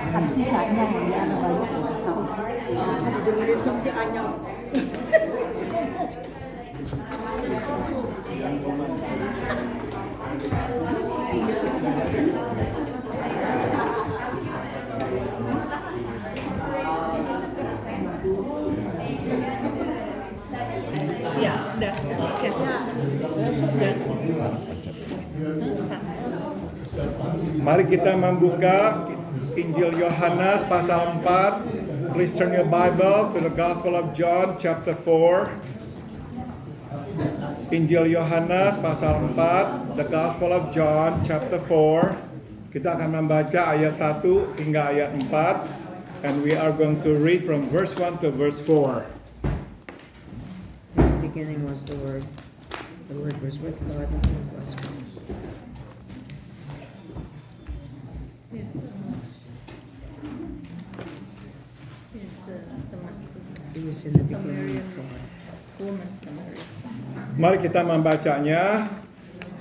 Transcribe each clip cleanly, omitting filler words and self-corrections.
Kan sisanya ya banyak tahu. Dengerin sama si Anyang. Ya, udah. Oke. Mari kita membuka Injil Yohanes pasal 4. Please turn your Bible to the Gospel of John chapter 4. Injil Yohanes pasal 4, the Gospel of John chapter 4. Kita akan membaca ayat 1 hingga ayat 4. And we are going to read from verse 1 to verse 4. In the beginning was the Word. The Word was with God, and the Word was God. He was in the beginning with God. Mari kita membacanya.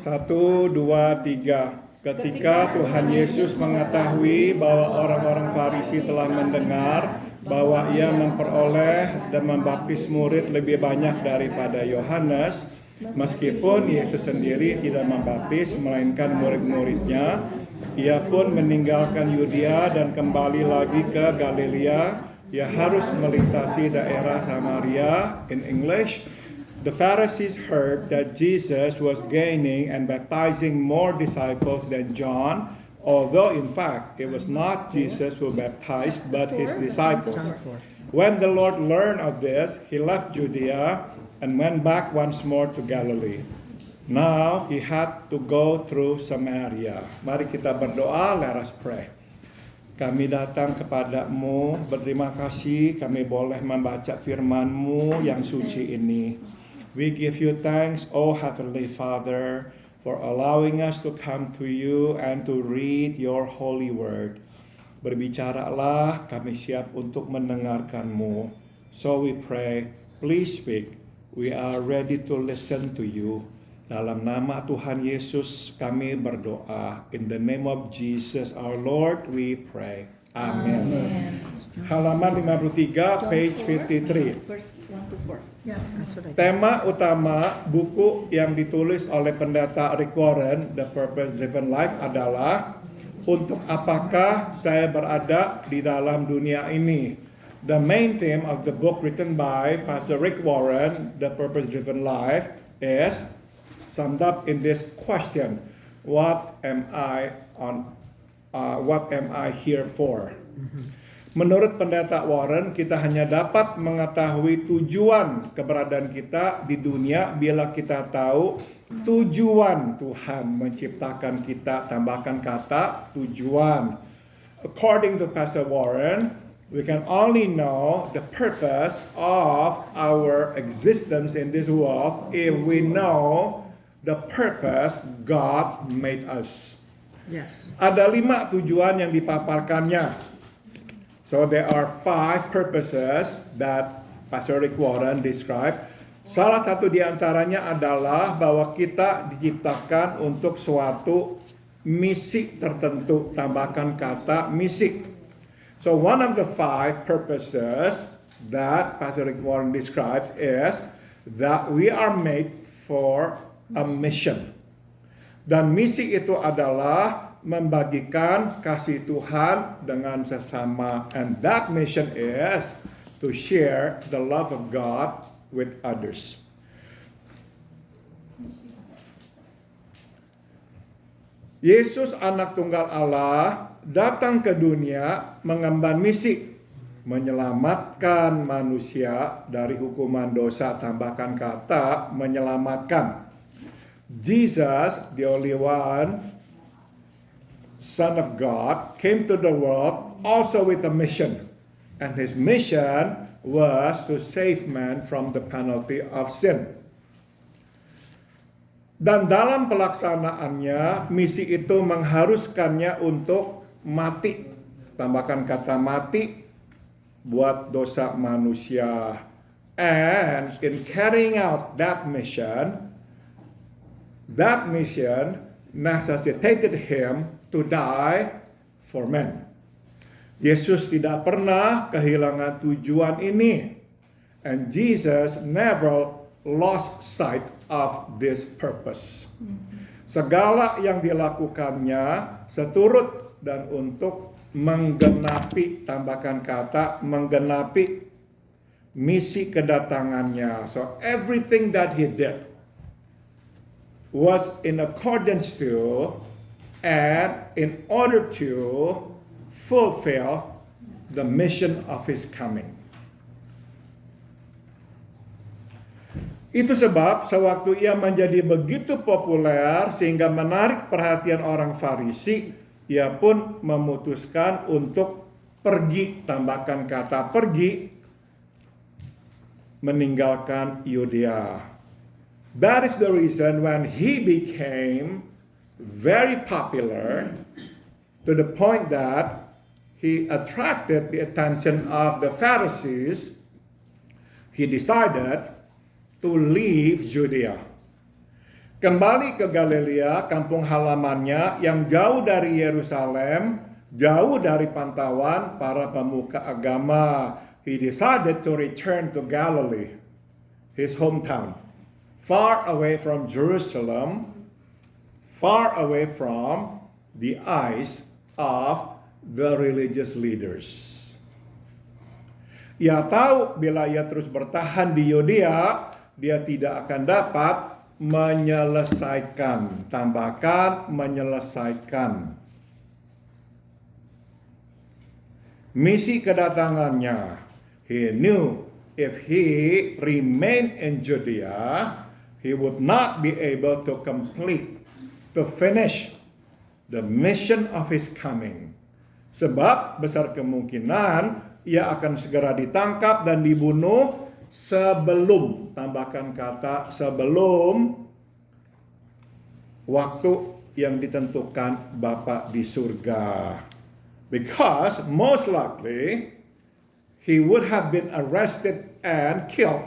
1, 2, 3. Ketika Tuhan Yesus mengetahui bahwa orang-orang Farisi telah mendengar bahwa ia memperoleh dan membaptis murid lebih banyak daripada Yohanes, meskipun Yesus sendiri tidak membaptis melainkan murid-muridnya, ia pun meninggalkan Yudea dan kembali lagi ke Galilea. Ia harus melintasi daerah Samaria. In English, the Pharisees heard that Jesus was gaining and baptizing more disciples than John, although in fact it was not Jesus who baptized but his disciples. When the Lord learned of this, he left Judea and went back once more to Galilee. Now he had to go through Samaria. Mari kita berdoa, let us pray. Kami datang kepadamu, berterima kasih kami boleh membaca firman-Mu yang suci ini. We give you thanks, O Heavenly Father, for allowing us to come to you and to read your holy word. Berbicaralah, kami siap untuk mendengarkan-Mu. So we pray, please speak. We are ready to listen to you. Dalam nama Tuhan Yesus kami berdoa. In the name of Jesus our Lord we pray. Amen. Halaman 53, page 53. Verse 1 to 4. Ya. Tema utama buku yang ditulis oleh pendeta Rick Warren, The Purpose Driven Life, adalah untuk apakah saya berada di dalam dunia ini. The main theme of the book written by Pastor Rick Warren, The Purpose Driven Life, is summed up in this question: What am I here for? Menurut pendeta Warren, kita hanya dapat mengetahui tujuan keberadaan kita di dunia bila kita tahu tujuan Tuhan menciptakan kita. Tambahkan kata tujuan. According to Pastor Warren, we can only know the purpose of our existence in this world if we know the purpose God made us. Yes. Ada 5 tujuan yang dipaparkannya. So there are 5 purposes that Pastor Rick Warren described. Salah satu di antaranya adalah bahwa kita diciptakan untuk suatu misi tertentu. Tambahkan kata misi. So one of the 5 purposes that Pastor Rick Warren describes is that we are made for a mission. Dan misi itu adalah membagikan kasih Tuhan dengan sesama. And that mission is to share the love of God with others. Yesus anak tunggal Allah datang ke dunia mengemban misi menyelamatkan manusia dari hukuman dosa. Tambahkan kata menyelamatkan. Jesus, the only one, Son of God, came to the world also with a mission. And his mission was to save man from the penalty of sin. Dan dalam pelaksanaannya, misi itu mengharuskannya untuk mati tambahkan kata mati buat dosa manusia. And in carrying out that mission necessitated him to die for men. Yesus tidak pernah kehilangan tujuan ini. And Jesus never lost sight of this purpose. Segala yang dilakukannya seturut dan untuk menggenapi, tambahkan kata menggenapi misi kedatangannya. So everything that he did was in accordance to and in order to fulfill the mission of his coming. Itu sebab sewaktu ia menjadi begitu populer sehingga menarik perhatian orang Farisi, ia pun memutuskan untuk pergi, tambahkan kata pergi, meninggalkan Yudea. That is the reason when he became very popular to the point that he attracted the attention of the Pharisees, he decided to leave Judea. Kembali ke Galilea, kampung halamannya yang jauh dari Yerusalem, jauh dari pantauan para pemuka agama. He decided to return to Galilee, his hometown, far away from Jerusalem, far away from the eyes of the religious leaders. Ia tahu bila ia terus bertahan di Yudea, dia tidak akan dapat menyelesaikan, tambahkan menyelesaikan misi kedatangannya. He knew if he remained in Judea, he would not be able to finish the mission of his coming. Sebab besar kemungkinan ia akan segera ditangkap dan dibunuh sebelum, tambahkan kata sebelum waktu yang ditentukan Bapa di surga. Because most likely he would have been arrested and killed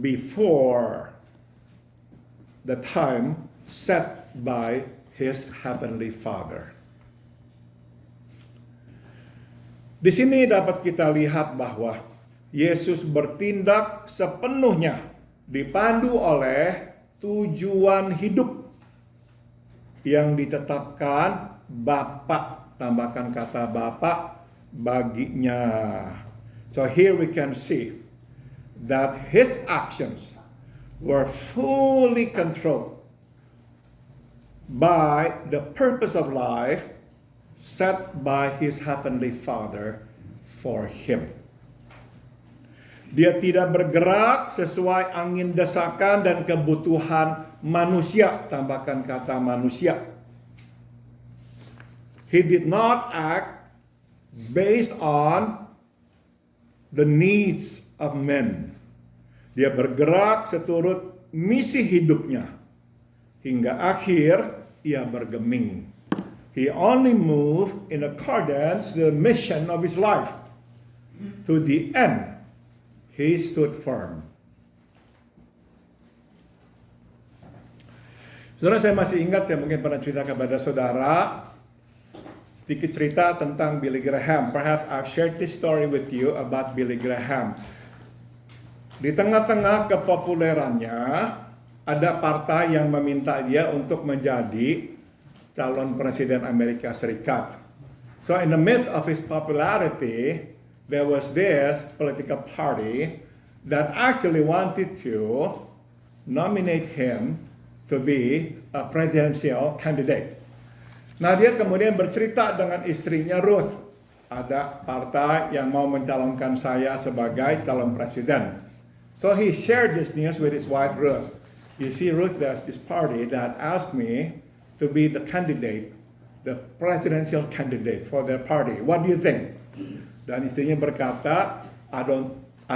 before the time set by his heavenly Father. Di sini dapat kita lihat bahwa Yesus bertindak sepenuhnya dipandu oleh tujuan hidup yang ditetapkan Bapa, tambahkan kata Bapa baginya. So here we can see that his actions were fully controlled by the purpose of life set by his heavenly Father for him. Dia tidak bergerak sesuai angin desakan dan kebutuhan manusia, tambahkan kata manusia. He did not act based on the needs of men. Dia bergerak seturut misi hidupnya. Hingga akhir ia bergeming. He only moved in accordance with the mission of his life. To the end, he stood firm. Saudara, saya masih ingat, saya mungkin pernah cerita kepada saudara sedikit cerita tentang Billy Graham. Perhaps I've shared this story with you about Billy Graham. Di tengah-tengah kepopulerannya, ada partai yang meminta dia untuk menjadi calon presiden Amerika Serikat. So in the midst of his popularity, there was this political party that actually wanted to nominate him to be a presidential candidate. Nah, dia kemudian bercerita dengan istrinya Ruth. Ada partai yang mau mencalonkan saya sebagai calon presiden. So he shared this news with his wife Ruth. You see, Ruth, there's this party that asked me to be the candidate, the presidential candidate for their party. What do you think? Dan istrinya berkata, I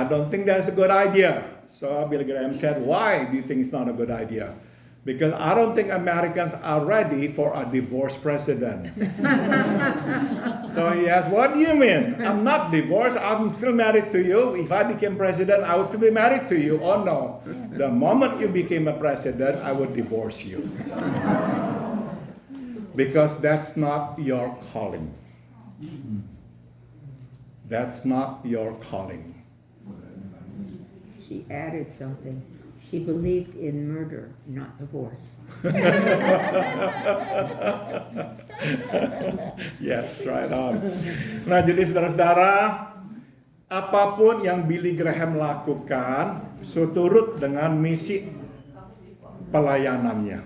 don't think that's a good idea. So Billy Graham said, why do you think it's not a good idea? Because I don't think Americans are ready for a divorced president. So he asked, what do you mean? I'm not divorced, I'm still married to you. If I became president, I would still be married to you. Oh no, the moment you became a president, I would divorce you. Because that's not your calling. That's not your calling. She added something. She believed in murder, not divorce. Yes, right on. Nah, jadi saudara-saudara, apapun yang Billy Graham lakukan, seturut dengan misi pelayanannya.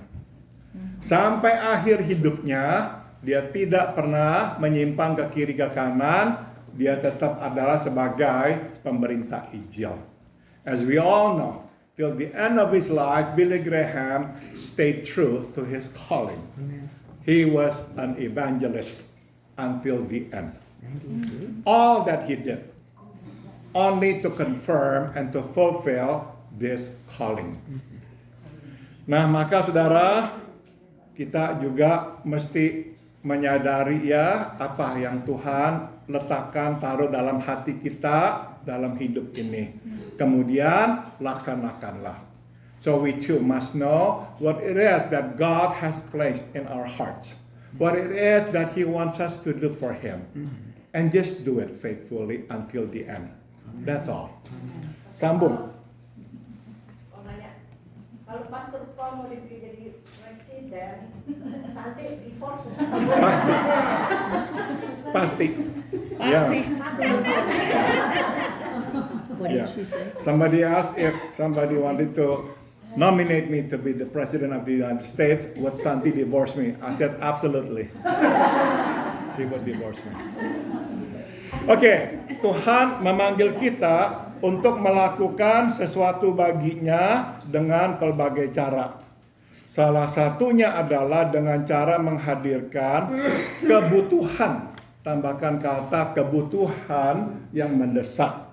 Sampai akhir hidupnya, dia tidak pernah menyimpang ke kiri ke kanan, dia tetap adalah sebagai pemerintah Injil. As we all know, till the end of his life, Billy Graham stayed true to his calling. He was an evangelist until the end. All that he did, only to confirm and to fulfill this calling. Nah, maka saudara, kita juga mesti menyadari ya apa yang Tuhan letakkan, taruh dalam hati kita dalam hidup ini. Kemudian laksanakanlah. So we too must know what it is that God has placed in our hearts. What it is that He wants us to do for Him. And just do it faithfully until the end. That's all. Sambung. Kalau Pastor Paul mau dipilih jadi presiden, nanti divorce. Pasti. Pasti. Yeah. What Yeah. did she say? Somebody asked if somebody wanted to nominate me to be the president of the United States, would Santi divorce me? I said absolutely. She would divorce me. Oke, Tuhan memanggil kita untuk melakukan sesuatu baginya dengan pelbagai cara. Salah satunya adalah dengan cara menghadirkan kebutuhan, tambahkan kata kebutuhan yang mendesak.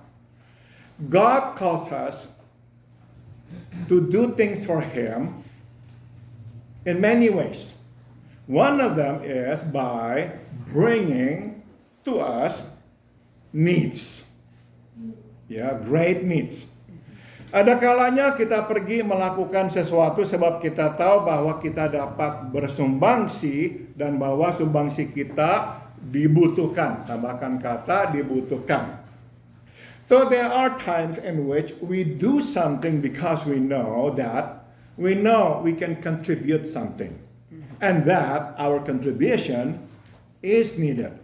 God calls us to do things for Him in many ways. One of them is by bringing to us needs. Ya, great needs. Ada kalanya kita pergi melakukan sesuatu sebab kita tahu bahwa kita dapat bersumbangsi dan bahwa sumbangsi kita dibutuhkan. Tambahkan kata dibutuhkan. So there are times in which we do something because we know we can contribute something. And that our contribution is needed.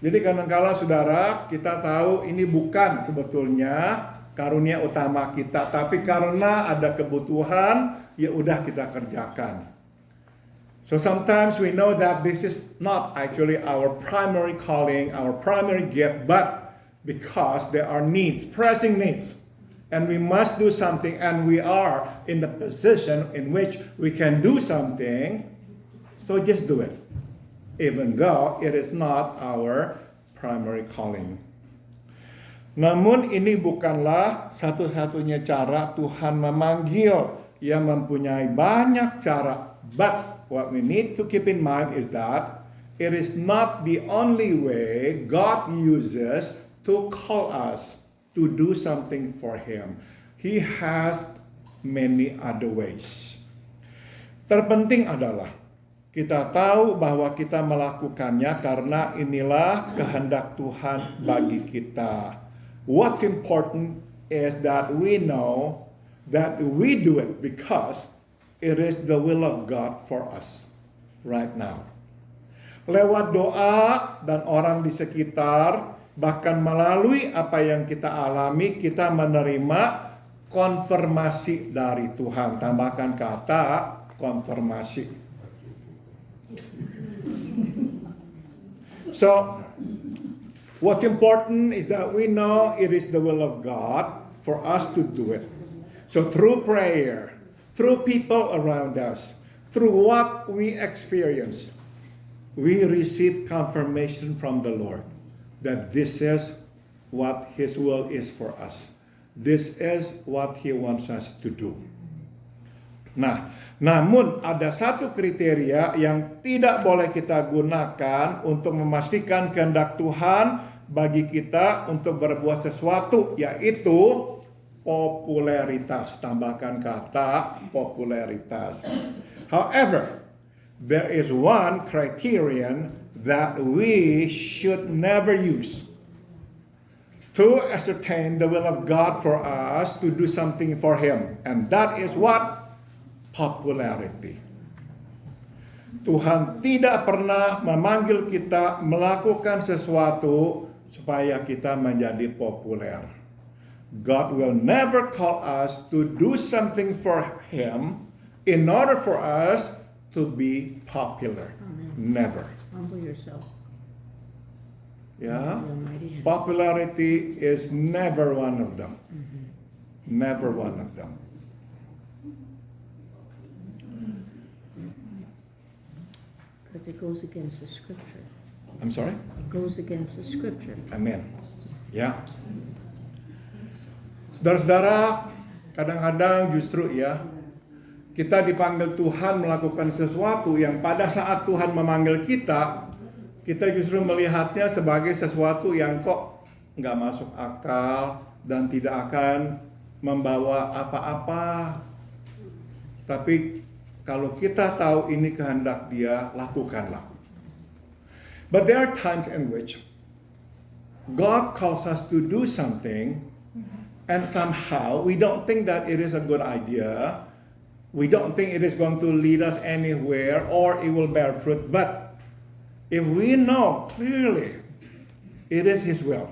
Jadi kadang-kala saudara, kita tahu ini bukan sebetulnya karunia utama kita, tapi karena ada kebutuhan, ya udah kita kerjakan. So sometimes we know that this is not actually our primary calling, our primary gift, but because there are needs, pressing needs, and we must do something, and we are in the position in which we can do something, so just do it, even though it is not our primary calling. Namun ini bukanlah satu-satunya cara Tuhan memanggil, yang mempunyai banyak cara. But what we need to keep in mind is that it is not the only way God uses to call us to do something for Him. He has many other ways. Terpenting adalah kita tahu bahwa kita melakukannya karena inilah kehendak Tuhan bagi kita. What's important is that we know that we do it because it is the will of God for us right now. Lewat doa dan orang di sekitar, bahkan melalui apa yang kita alami, kita menerima konfirmasi dari Tuhan. Tambahkan kata konfirmasi. So, what's important is that we know it is the will of God for us to do it. So through prayer, through people around us, through what we experience, we receive confirmation from the Lord that this is what His will is for us. This is what He wants us to do. Nah, namun ada satu kriteria yang tidak boleh kita gunakan untuk memastikan kehendak Tuhan bagi kita untuk berbuat sesuatu, yaitu popularitas. Tambahkan kata popularitas. However, there is one criterion that we should never use to ascertain the will of God for us to do something for Him. And that is what? Popularity. Tuhan tidak pernah memanggil kita melakukan sesuatu supaya kita menjadi populer. God will never call us to do something for Him in order for us to be popular. Never. Humble yourself. Yeah. The Almighty hand. Popularity is never one of them. Never one of them. Because it goes against the scripture. I'm sorry? It goes against the scripture. Amin. Ya. Saudara-saudara, kadang-kadang justru ya, kita dipanggil Tuhan melakukan sesuatu yang pada saat Tuhan memanggil kita justru melihatnya sebagai sesuatu yang kok nggak masuk akal dan tidak akan membawa apa-apa. Tapi kalau kita tahu ini kehendak Dia, lakukanlah. But there are times in which God calls us to do something and somehow we don't think that it is a good idea. We don't think it is going to lead us anywhere or it will bear fruit. But if we know clearly it is His will,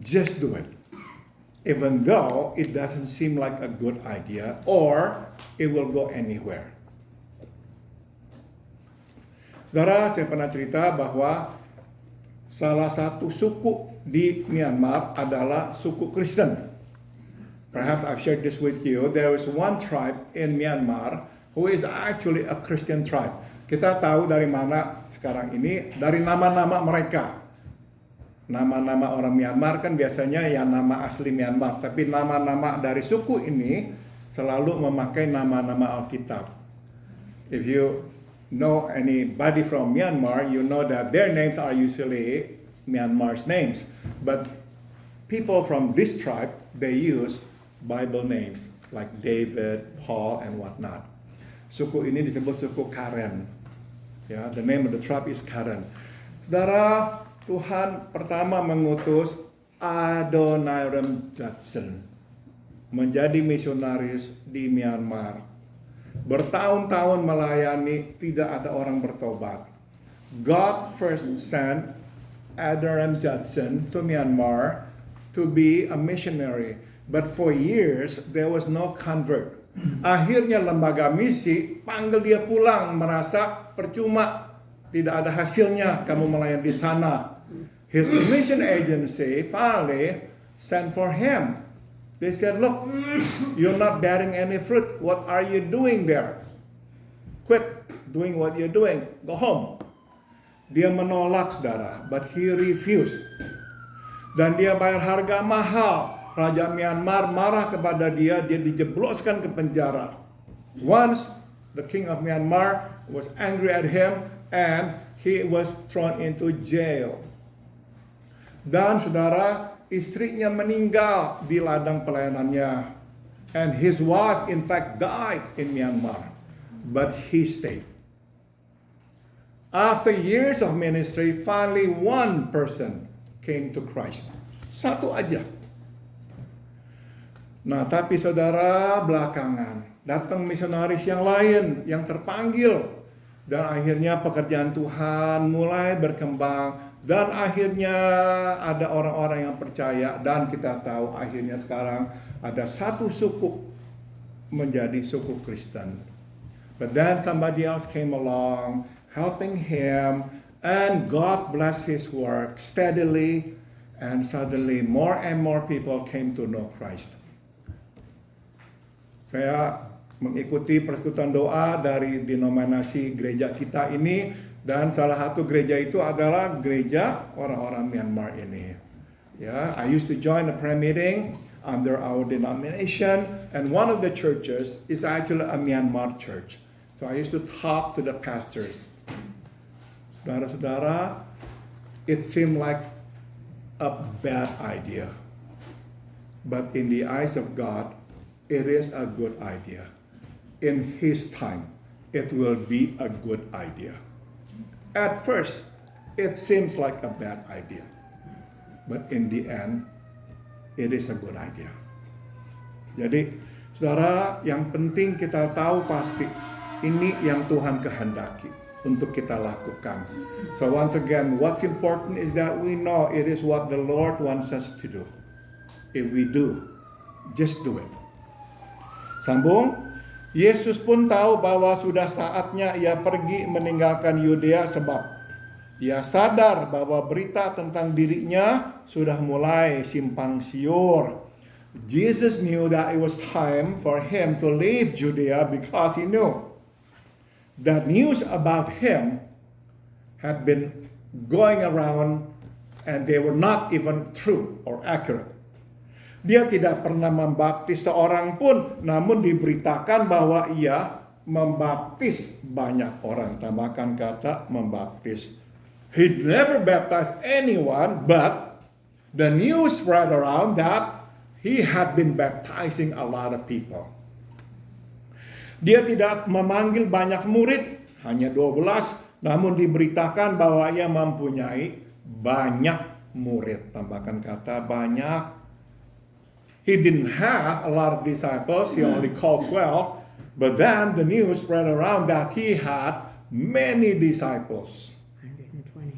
just do it. Even though it doesn't seem like a good idea or it will go anywhere. Saudara, saya pernah cerita bahwa salah satu suku di Myanmar adalah suku Kristen. Perhaps I've shared this with you. There is one tribe in Myanmar who is actually a Christian tribe. Kita tahu dari mana sekarang ini, dari nama-nama mereka. Nama-nama orang Myanmar kan biasanya ya nama asli Myanmar. Tapi nama-nama dari suku ini selalu memakai nama-nama Alkitab. If you know anybody from Myanmar, you know that their names are usually Myanmar's names. But people from this tribe, they use Bible names like David, Paul, and whatnot. Suku ini disebut suku Karen. Ya, the name of the tribe is Karen. Saudara, Tuhan pertama mengutus Adoniram Judson menjadi misionaris di Myanmar. Bertahun-tahun melayani, tidak ada orang bertobat. God first sent Adoniram Judson to Myanmar to be a missionary. But for years, there was no convert. Akhirnya lembaga misi panggil dia pulang, merasa percuma, tidak ada hasilnya kamu melayani di sana. His mission agency finally sent for him. They said, look, you're not bearing any fruit. What are you doing there? Quit doing what you're doing. Go home. Dia menolak, saudara, but he refused. Dan dia bayar harga mahal. Raja Myanmar marah kepada dia dijebloskan ke penjara. Once, the king of Myanmar was angry at him and he was thrown into jail. Dan saudara, istrinya meninggal di ladang pelayanannya. And his wife in fact died in Myanmar. But he stayed. After years of ministry, finally one person came to Christ. Satu aja. Nah, tapi saudara, belakangan datang misionaris yang lain yang terpanggil. Dan akhirnya pekerjaan Tuhan mulai berkembang. Dan akhirnya ada orang-orang yang percaya. Dan kita tahu akhirnya sekarang ada satu suku menjadi suku Kristen. But then somebody else came along, helping him. And God blessed his work steadily. And suddenly more and more people came to know Christ. Saya mengikuti persekutuan doa dari denominasi gereja kita ini, dan salah satu gereja itu adalah gereja orang-orang Myanmar ini. Ya, I used to join the prayer meeting under our denomination, and one of the churches is actually a Myanmar church. So I used to talk to the pastors. Saudara-saudara, it seemed like a bad idea. But in the eyes of God, it is a good idea. In His time, it will be a good idea. At first, it seems like a bad idea. But in the end, it is a good idea. Jadi, saudara, yang penting kita tahu pasti, ini yang Tuhan kehendaki untuk kita lakukan. So once again, what's important is that we know it is what the Lord wants us to do. If we do, just do it. Sambung. Yesus pun tahu bahwa sudah saatnya ia pergi meninggalkan Yudea sebab ia sadar bahwa berita tentang dirinya sudah mulai simpang siur. Jesus knew that it was time for him to leave Judea because he knew that news about him had been going around and they were not even true or accurate. Dia tidak pernah membaptis seorang pun, namun diberitakan bahwa ia membaptis banyak orang. Tambahkan kata membaptis. He never baptized anyone, but the news spread around that he had been baptizing a lot of people. Dia tidak memanggil banyak murid, hanya 12, namun diberitakan bahwa ia mempunyai banyak murid. Tambahkan kata banyak. He didn't have a lot of disciples, he only called 12, but then the news spread around that he had many disciples. 120.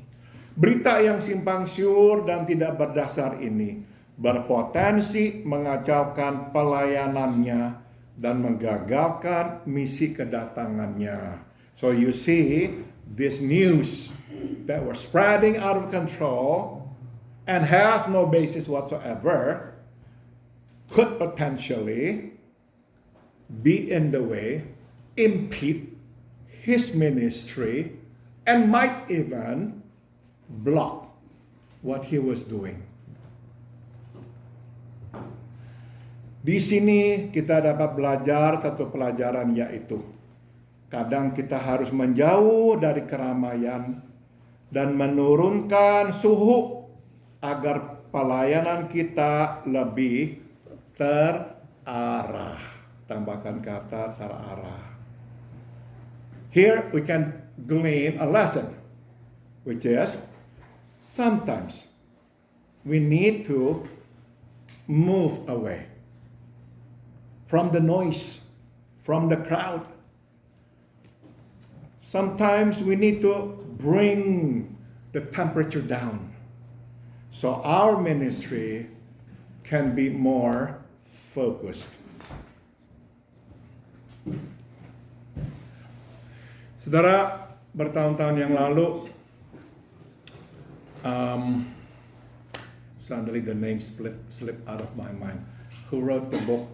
Berita yang simpang siur dan tidak berdasar ini berpotensi mengacaukan pelayanannya dan menggagalkan misi kedatangannya. So you see, this news that was spreading out of control and has no basis whatsoever could potentially be in the way, impede his ministry, and might even block what he was doing. Di sini kita dapat belajar satu pelajaran, yaitu kadang kita harus menjauh dari keramaian dan menurunkan suhu agar pelayanan kita lebih terarah. Tambahkan kata terarah. Here we can glean a lesson, which is sometimes we need to move away from the noise, from the crowd. Sometimes we need to bring the temperature down so our ministry can be more focused. Saudara, bertahun-tahun yang lalu, suddenly the name slipped out of my mind. Who wrote the book,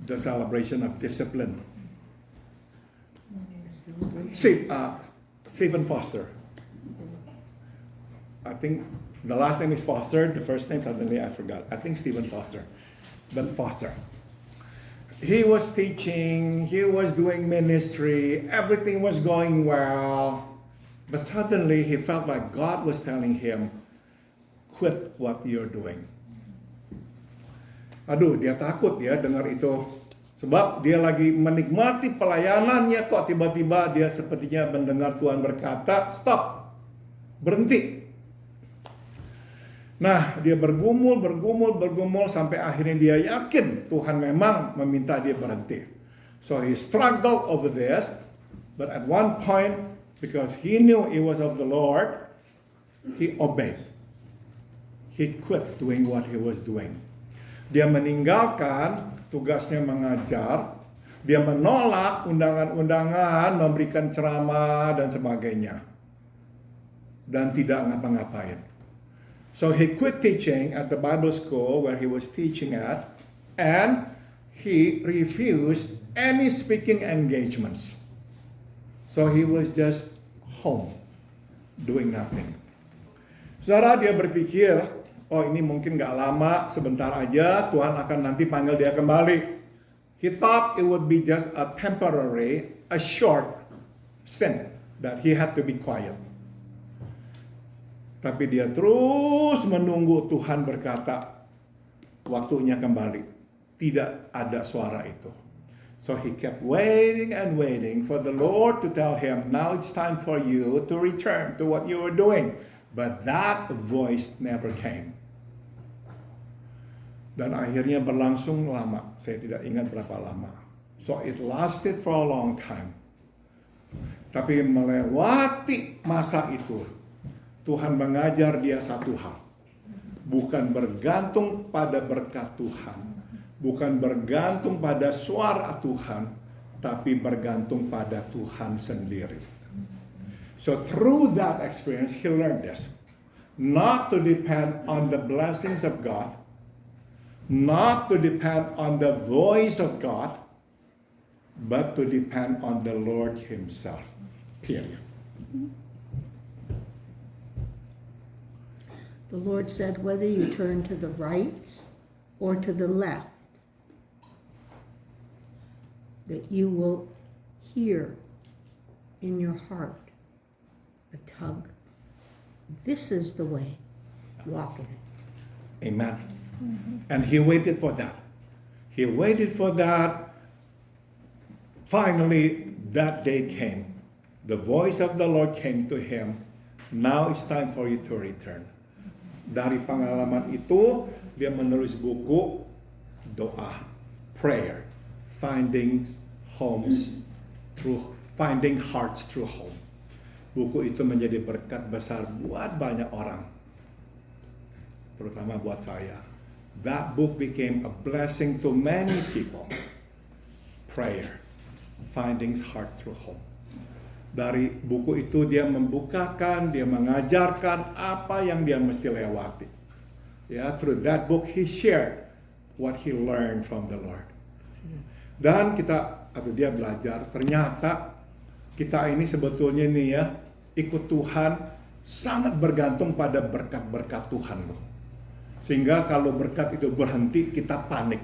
The Celebration of Discipline? Stephen Foster. I think the last name is Foster. The first name suddenly I forgot. I think Stephen Foster. But Foster. He was teaching, he was doing ministry, everything was going well. But suddenly he felt like God was telling him, quit what you're doing. Aduh, dia takut ya dengar itu. Sebab dia lagi menikmati pelayanannya, kok tiba-tiba dia sepertinya mendengar Tuhan berkata, stop, berhenti. Nah, dia bergumul sampai akhirnya dia yakin Tuhan memang meminta dia berhenti. So he struggled over this, but at one point, because he knew it was of the Lord, he obeyed. He quit doing what he was doing. Dia meninggalkan tugasnya mengajar, dia menolak undangan-undangan, memberikan ceramah dan sebagainya, dan tidak ngapa-ngapain. So he quit teaching at the Bible school where he was teaching at, and he refused any speaking engagements. So he was just home, doing nothing. Saudara, dia berpikir, oh ini mungkin nggak lama, sebentar aja Tuhan akan nanti panggil dia kembali. He thought it would be just a temporary, a short stint that he had to be quiet. Tapi dia terus menunggu Tuhan berkata, waktunya kembali. Tidak ada suara itu. So he kept waiting and waiting for the Lord to tell him, now it's time for you to return to what you were doing. But that voice never came. Dan akhirnya berlangsung lama. Saya tidak ingat berapa lama. So it lasted for a long time. Tapi melewati masa itu, Tuhan mengajar dia satu hal. Bukan bergantung pada berkat Tuhan. Bukan bergantung pada suara Tuhan. Tapi bergantung pada Tuhan sendiri. So through that experience, he learned this. Not to depend on the blessings of God. Not to depend on the voice of God, but to depend on the Lord Himself. Period. The Lord said, whether you turn to the right or to the left, that you will hear in your heart a tug. This is the way. Walk in it. Amen. And he waited for that. He waited for that. Finally, that day came. The voice of the Lord came to him. Now it's time for you to return. Dari pengalaman itu, dia menulis buku doa, prayer, finding hearts through home. Buku itu menjadi berkat besar buat banyak orang, terutama buat saya. That book became a blessing to many people. Prayer, finding heart through home. Dari buku itu dia membukakan, dia mengajarkan apa yang dia mesti lewati. Ya, through that book he shared what he learned from the Lord. Dan dia belajar, ternyata kita ini sebetulnya nih ya, ikut Tuhan sangat bergantung pada berkat-berkat Tuhan loh. Sehingga kalau berkat itu berhenti, kita panik.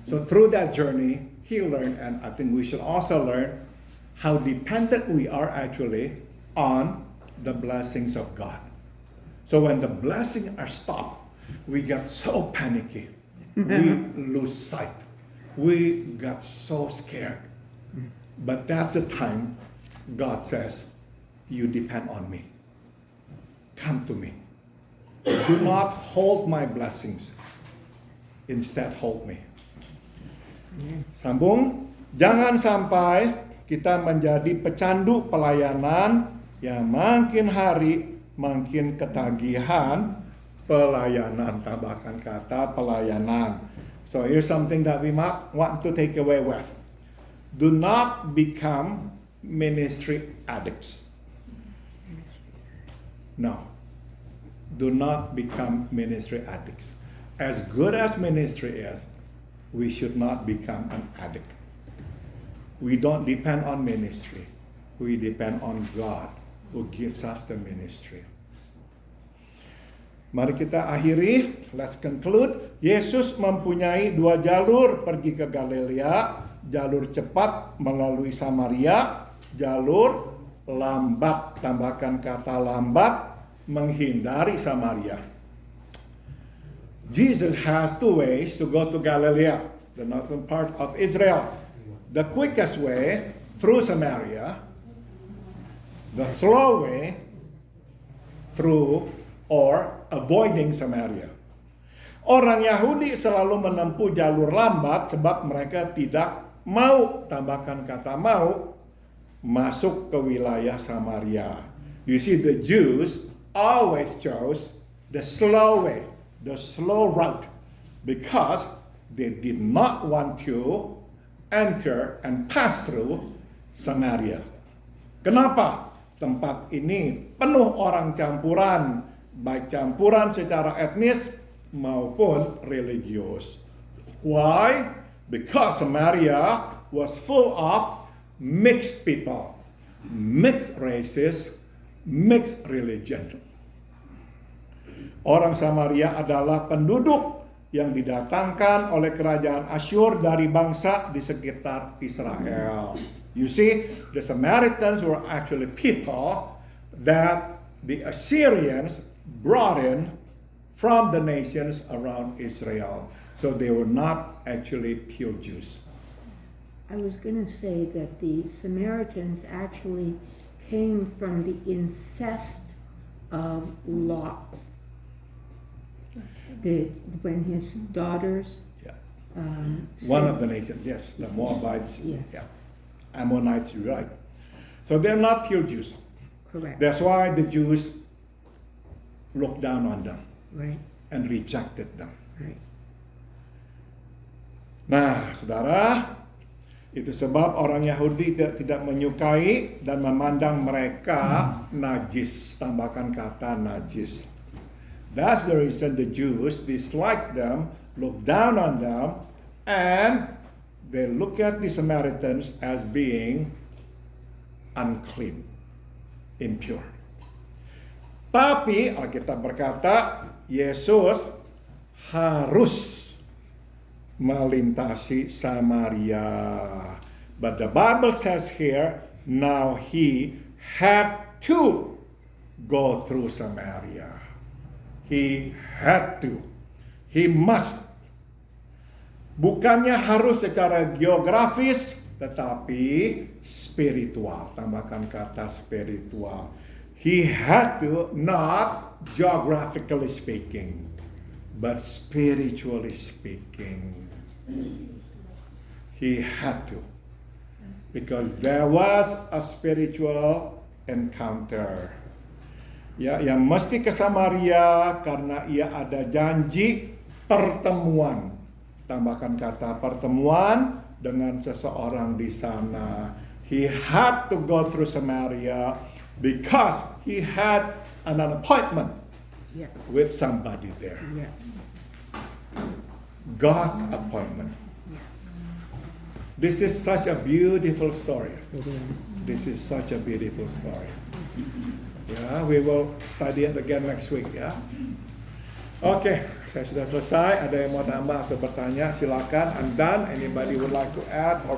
So through that journey, he learned, and I think we should also learn how dependent we are actually on the blessings of God. So when the blessings are stopped, we get so panicky. We lose sight. We got so scared. But that's the time God says, you depend on me. Come to me. Do not hold my blessings. Instead, hold me. Sambung. Jangan sampai kita menjadi pecandu pelayanan yang makin hari makin ketagihan pelayanan. Tambahkan kata pelayanan. So here's something that we might want to take away with. Do not become ministry addicts. No. Do not become ministry addicts. As good as ministry is, we should not become an addict. We don't depend on ministry. We depend on God who gives us the ministry. Mari kita akhiri. Let's conclude. Yesus mempunyai dua jalur pergi ke Galilea. Jalur cepat melalui Samaria. Jalur lambat, tambahkan kata lambat, menghindari Samaria. Jesus has two ways to go to Galilee, the northern part of Israel. The quickest way through Samaria, the slow way through or avoiding Samaria. Orang Yahudi selalu menempuh jalur lambat sebab mereka tidak mau, tambahkan kata mau, masuk ke wilayah Samaria. You see, the Jews always chose the slow way, the slow route, because they did not want to enter and pass through Samaria. Kenapa? Tempat ini penuh orang campuran, baik campuran secara etnis maupun religius. Why? Because Samaria was full of mixed people, mixed races, mixed religion. Orang Samaria adalah penduduk yang didatangkan oleh kerajaan Asyur dari bangsa di sekitar Israel. You see, the Samaritans were actually people that the Assyrians brought in from the nations around Israel. So they were not actually pure Jews. I was going to say that the Samaritans actually came from the incest of Lot. When his daughters, Yeah. One said- of the nations, yes, the Moabites, Yeah. Ammonites, you're right. So they're not pure Jews. correct, That's why the Jews looked down on them right, and rejected them. right. Nah, saudara, itu sebab orang Yahudi tidak menyukai dan memandang mereka najis. Tambahkan kata najis. That's the reason the Jews dislike them, look down on them, and they look at the Samaritans as being unclean, impure. Tapi Alkitab berkata, Yesus harus melintasi Samaria. But the Bible says here, now he had to go through Samaria. He had to. He must. Bukannya harus secara geografis, tetapi spiritual. Tambahkan kata spiritual. He had to, not geographically speaking, but spiritually speaking. He had to. Because there was a spiritual encounter. Ya, yang mesti ke Samaria karena ia ada janji pertemuan. Tambahkan kata pertemuan dengan seseorang di sana. He had to go through Samaria because he had an appointment Yes, with somebody there. yes, God's appointment. yes, This is such a beautiful story. it is. This is such a beautiful story. Ya, we will study it again next week ya. Oke, saya sudah selesai. Ada yang mau tambah atau bertanya? Silakan. I'm done. Anybody would like to add or